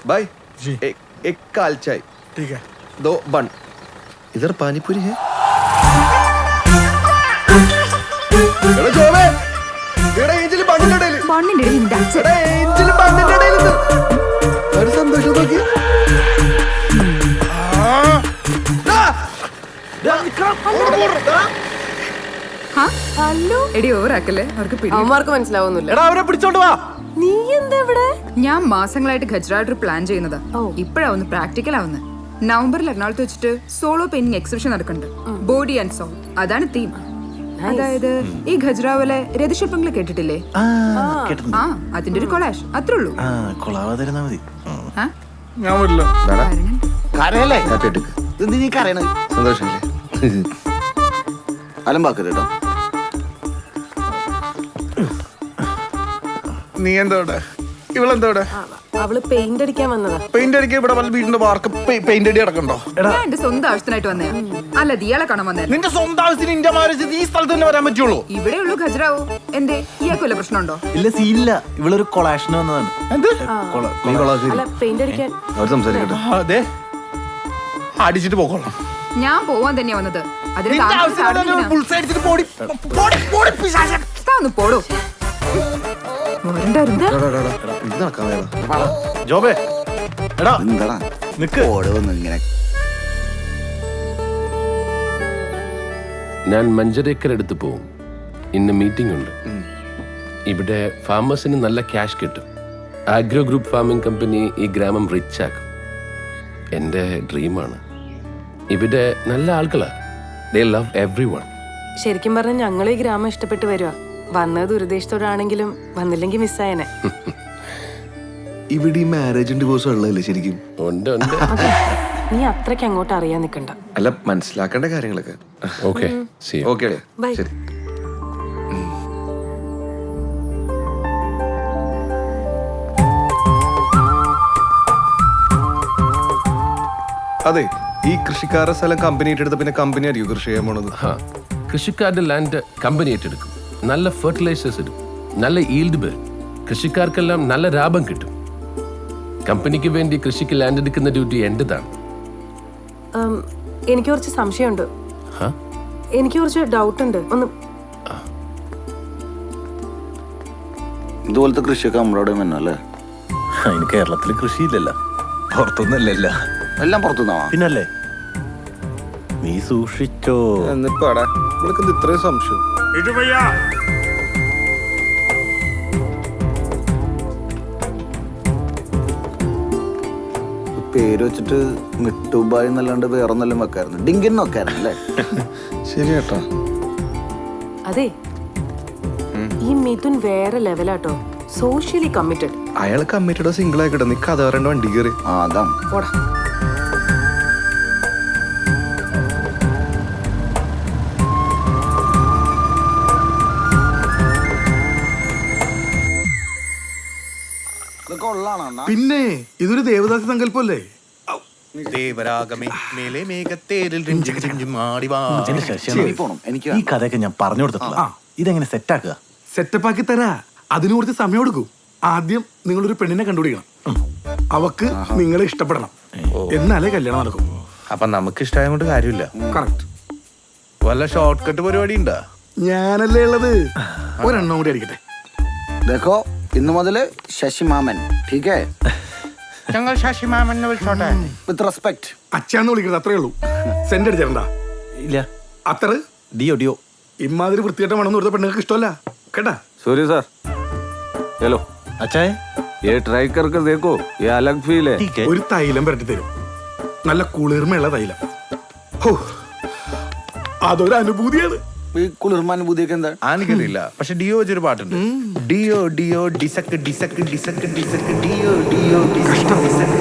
भाई जी। एक काल चाय, ठीक है। 2 बन। इधर पानी पूरी है। എടാ ജോബേ, എടാ ഏഞ്ചൽ ബണ്ണിന്റെ ഇടയിൽ. ബണ്ണിന്റെ ഇടയിൽ നിന്റെ അച്ഛൻ. എടാ ഏഞ്ചൽ ബണ്ണിന്റെ ഇടയിൽ നിന്ന്. ഒരു സന്തോഷം നോക്കി. എടി ഓവറാക്കല്ലേ, അവർക്ക് പിടി. അവന്മാർക്ക് മനസ്സിലാവുന്നില്ല. എടാ അവരെ പിടിച്ചോണ്ട് വാ. നീ എന്താ ഇവിടെ? ഞാൻ മാസങ്ങളായിട്ട് ഗജറായിട്ട് പ്ലാൻ ചെയ്യുന്നതാ. ഇപ്പഴാ ഒന്ന് പ്രാക്ടിക്കൽ ആവുന്നത്. നവംബറിൽ എറണാകുളത്ത് വെച്ചിട്ട് സോളോ പെയിന്റിംഗ് എക്സിബിഷൻ നടക്കുന്നുണ്ട്. ബോഡി ആൻഡ് സോൾ, അതാണ് തീം. അതായത് ഈ ഖജുറാവോലെ രഥശില്പങ്ങൾ കേട്ടിട്ടില്ലേ? ആ, അതിന്റെ ഒരു കൊളാഷ്, അത്രേ ഉള്ളൂ. ആ? ഞാൻ വരില്ല. കരയല്ലേ ഞാൻ കേട്ടിക്ക്. എന്ത് നീ കരയണ സന്തോഷമില്ലേ? അലമ്പാക്കരുത് കേട്ടോ. നീ എന്താ ഇവിടെ? ഇവളെന്താ ഇവിടെ? അവള് പെയിന്റ് അടിക്കാൻ വന്നതാ. പെയിന്റ് അടിക്കാൻ ഇവിടെ വല്ല വീടിന്റെ വാർക്ക് പെയിന്റ് അടി അടക്കണ്ടോ? ഞാൻ എന്റെ സ്വന്തം ആവശ്യത്തിനായിട്ട് വന്നേ, അല്ല ഇയാളെ കാണാൻ വന്നേ. നിന്റെ സ്വന്തം ആവശ്യത്തിന് ഇന്ത്യ മാരേജ് ഈ സ്ഥലത്ത് തന്നെ വരാൻ പറ്റുള്ളൂ. ഇവിടെ ഉള്ളൂ ഖജറാവോ. എന്തേ ഇയാൾക്ക് വല്ല പ്രശ്നമുണ്ടോ? ഇല്ല, സീനില്ല. ഇവളൊരു കൊളാഷന് വന്നതാണ്. നീ കൊള്ളാം. അല്ല പെയിന്റ് അടിക്കാൻ അവർ സംസാരിക്കട്ടെ. അതെ, അടിച്ചിട്ട് പോകോളാം. ഞാൻ പോവാൻ തന്നെയാ വന്നത്. അതിന് നിന്റെ താങ്കൾ ആവശ്യത്തിന് സാധനം ബുൾസൈ അടിച്ചിട്ട് പോടി, പോടി, പോടി, പിശാചൻ. ഒന്ന് പോടോ. വരണ്ടായിരുന്നു. ഇത് നടക്കാൻ വേണം. ജോബേ, എടാ എന്താടാ നിക്ക്. ഓടുവന്ന് ഇങ്ങനെ ഞാൻ മഞ്ചരേക്കരടുത്ത് പോവും. ഇന്ന് മീറ്റിംഗ് ഉണ്ട്. ഇവിടെ ഫാമേഴ്സിന് നല്ല ക്യാഷ് കിട്ടും. ആഗ്രോ ഗ്രൂപ്പ് ഫാമിംഗ് കമ്പനി ഈ ഗ്രാമം റിച്ച് ആക്കും. എൻ്റെ ഡ്രീമാണ്. ഇവിടെ നല്ല ആൾക്കാരാ. ദേ ലവ് എവ്രി വൺ. ശരിക്കും പറഞ്ഞ ഞങ്ങൾ ഈ ഗ്രാമം ഇഷ്ടപ്പെട്ട് വരുവാ. വന്നത് ദുരുദ്ദേശത്തോടാണെങ്കിലും വന്നില്ലെങ്കിൽ മിസ്സായനെ. ഇവിടെ ഈ മാരേജും ഡിവോഴ്സും ഉള്ളതല്ലേ ശരിക്കും? ഉണ്ട് ഉണ്ട്. നീ അത്രയ്ക്ക് അങ്ങോട്ട് അറിയാൻ നിക്കണ്ട. അല്ല, മനസ്സിലാക്കേണ്ട കാര്യങ്ങളൊക്കെ. Okay, see you. Okay Bye. ശരി. അതെ, ഈ കൃഷിക്കാരുടെ സ്ഥലം കമ്പനി ഏറ്റെടുത്ത പിന്നെ കമ്പനി ആയിരിക്കും കൃഷി ചെയ്യാൻ പോണത്. ഹാ, കൃഷിക്കാരുടെ ലാൻഡ് കമ്പനി ഏറ്റെടുക്കും. നല്ല ഫെർട്ടിലൈസേഴ്സ് ഇടും, നല്ല ഈൽഡ് വരും. കൃഷിക്കാർക്കെല്ലാം നല്ല ലാഭം കിട്ടും. കമ്പനിക്ക് വേണ്ടി കൃഷിക്ക് ലാൻഡ് എടുക്കുന്ന ഡ്യൂട്ടി എന്റേതാണ്. എനിക്ക് കുറച്ച് സംശയമുണ്ട്. ഹാ, എനിക്ക് കുറച്ച് ഡൗട്ട് ഉണ്ട്. ഒന്ന് ഇതുപോലത്തെ കൃഷിയൊക്കെ നമ്മളോട് അല്ലേ? അതിന് കേരളത്തിൽ കൃഷിയില്ലല്ലോ, പുറത്തൊന്നല്ലല്ല, എല്ലാം പുറത്തുനിന്നാവാ. പിന്നല്ലേ. നീ സൂക്ഷിച്ചോ. എന്നിപ്പാടാ ഇവൾക്ക് ഇത്രയും സംശയം. പേര് വെച്ചിട്ട് മിട്ടുബായ് എന്നല്ലാണ്ട് വേറെ ഒന്നെല്ലാം വെക്കായിരുന്നു. ഡിങ്കിൻ വെക്കായിരുന്നല്ലേ? ശരി കേട്ടോ. അതെ, ഈ മിഥുൻ വേറെ ലെവലാട്ടോ. Socially committed. അയാൾ കമ്മിറ്റഡോ സിംഗിൾ ആയിക്കട്ടെ. നീ കഥ പറയേണ്ട വണ്ടി കയറി. ആ അതാണ്. പോടാ. ഇതൊക്കെ ഉള്ളതാണോ? പിന്നെ ഇതൊരു ദേവദാസ സങ്കല്പല്ലേ? ശരി, പോണം. എനിക്ക് ഈ കഥയൊക്കെ ഞാൻ പറഞ്ഞു കൊടുത്തിട്ടില്ല. ഇതെങ്ങനെ സെറ്റാക്കുക? സെറ്റപ്പാക്കി തരാ. അതിന് കുറച്ച് സമയം എടുക്കും. ആദ്യം നിങ്ങളൊരു പെണ്ണിനെ കണ്ടുപിടിക്കണം. അവക്ക് നിങ്ങളെ ഇഷ്ടപ്പെടണം. എന്നാലേ കല്യാണം നടക്കും. അപ്പൊ നമുക്ക് ഇഷ്ടമായ കൊണ്ട് കാര്യമില്ല. കറക്റ്റ്. വല്ല ഷോർട്ട് കട്ട് പരിപാടി ഉണ്ടാ? ഞാനല്ലേ ഉള്ളത്. ഒരെണ്ണം കൂടി അടിക്കട്ടെ. देखो ഇന്ന് മുതല് ശശിമാമൻ. ठीक है? ഞങ്ങൾ ശശിമാമൻ എന്ന് വിളിച്ചോട്ടെ. With respect. അച്ഛാന്ന് വിളിക്കുന്നത് അത്രേ ഉള്ളൂ. സെന്റ് അടിച്ചിട്ടുണ്ടാ? ഇല്ല. അത്ര ഡിയോ ഡിയോ. ഇമാതിരി വൃത്തിയായിട്ട് മണം കൊടുത്ത പെണ്ണുങ്ങൾക്ക് ഇഷ്ടമല്ല കേട്ടാ. सॉरी सर, हेलो, അച്ചായ, ये ट्राई करके देखो, ये अलग फील है. ठीक है. ഒരു തൈലം പുരട്ടി തരും. നല്ല കുളിർമയുള്ള തൈലം. ഹോ, അതൊരു അനുഭൂതിയാണ്. ഈ കുളിർമാനുഭൂതിയൊക്കെ എന്താ? എനിക്കറിയില്ല, പക്ഷെ ഡിയോ വെച്ചൊരു പാട്ടുണ്ട്. ഡിയോ ഡിയോ ഡിസക്ക് ഡിസക്ക് ഡിസക്ക് ഡിസക്ക് ഡിയോ ഡിയോ ഡിസക്ക് ഡിസക്ക്